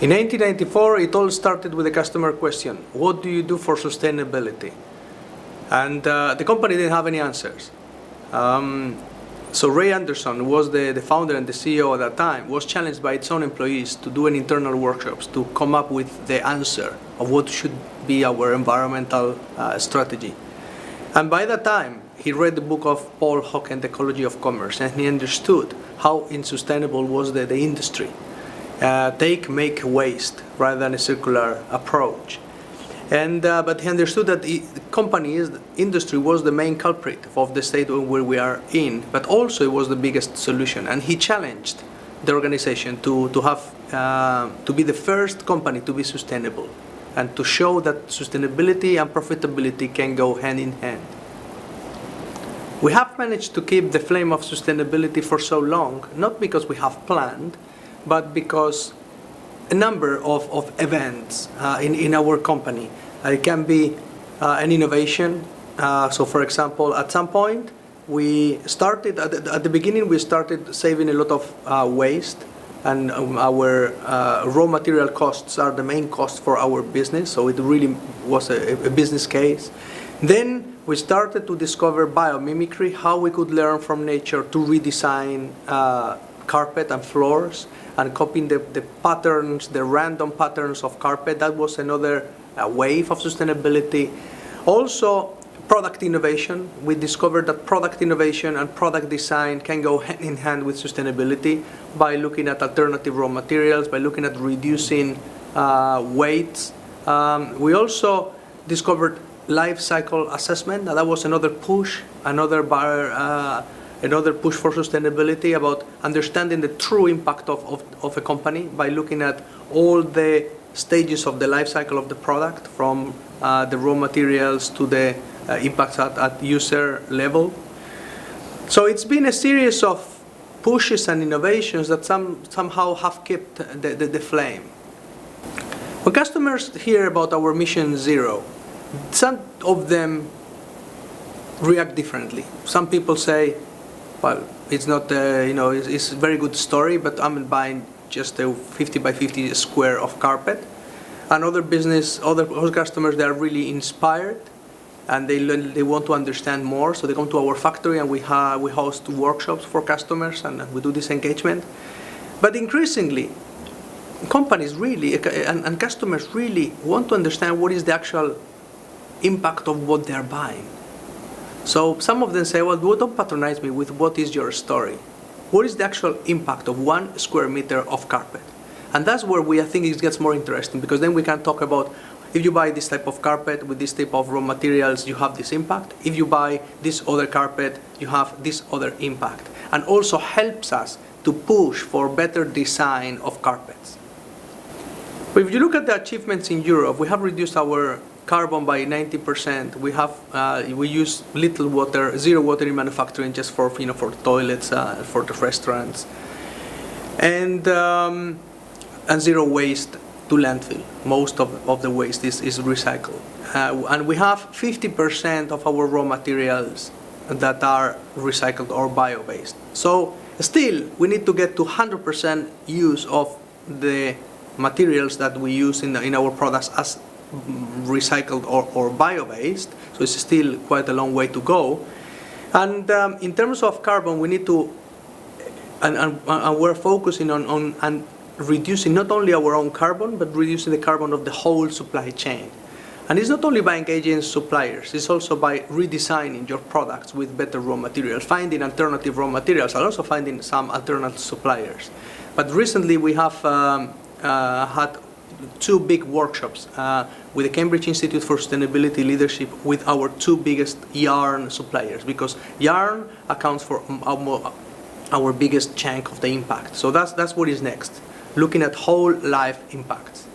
In 1994, it all started with a customer question: what do you do for sustainability? And the company didn't have any answers. So Ray Anderson, who was the founder and the CEO at that time, was challenged by its own employees to do an internal workshops to come up with the answer of what should be our environmental strategy. And by that time, he read the book of Paul Hawken, The Ecology of Commerce, and he understood how insustainable was the industry. Make waste rather than a circular approach. And but he understood that the industry was the main culprit of the state where we are in, but also it was the biggest solution. And he challenged the organization to be the first company to be sustainable, and to show that sustainability and profitability can go hand in hand. We have managed to keep the flame of sustainability for so long, not because we have planned, but because a number of events in our company. It can be an innovation. So for example, at some point, we started, at the beginning, we started saving a lot of waste, and our raw material costs are the main cost for our business, so it really was a business case. Then we started to discover biomimicry, how we could learn from nature to redesign carpet and floors, and copying the patterns, the random patterns of carpet. That was another wave of sustainability. Also, product innovation. We discovered that product innovation and product design can go hand in hand with sustainability by looking at alternative raw materials, by looking at reducing weights. We also discovered life cycle assessment, and that was another push, another push for sustainability, about understanding the true impact of a company by looking at all the stages of the life cycle of the product, from the raw materials to the impacts at user level. So it's been a series of pushes and innovations that somehow have kept the flame. When customers hear about our mission zero, some of them react differently. Some people say, well, it's not, it's a very good story, but I'm buying just a 50 by 50 square of carpet. And other customers, they are really inspired, and they want to understand more. So they come to our factory, and we host workshops for customers, and we do this engagement. But increasingly, companies really and customers really want to understand what is the actual impact of what they're buying. So some of them say, well, don't patronize me with what is your story. What is the actual impact of 1 square meter of carpet? And that's where I think it gets more interesting, because then we can talk about, if you buy this type of carpet with this type of raw materials, you have this impact. If you buy this other carpet, you have this other impact. And also helps us to push for better design of carpets. But if you look at the achievements in Europe, we have reduced our carbon by 90%. We use little water, zero water in manufacturing, just for for toilets, for the restaurants, and zero waste to landfill. Most of the waste is recycled, and we have 50% of our raw materials that are recycled or bio-based. So still, we need to get to 100% use of the materials that we use in our products as recycled or bio-based, so it's still quite a long way to go. And in terms of carbon, we need to, and we're focusing on reducing not only our own carbon, but reducing the carbon of the whole supply chain. And it's not only by engaging suppliers, it's also by redesigning your products with better raw materials, finding alternative raw materials, and also finding some alternative suppliers. But recently we have had 2 big workshops with the Cambridge Institute for Sustainability Leadership with our 2 biggest yarn suppliers, because yarn accounts for our biggest chunk of the impact. So that's what is next, looking at whole life impacts.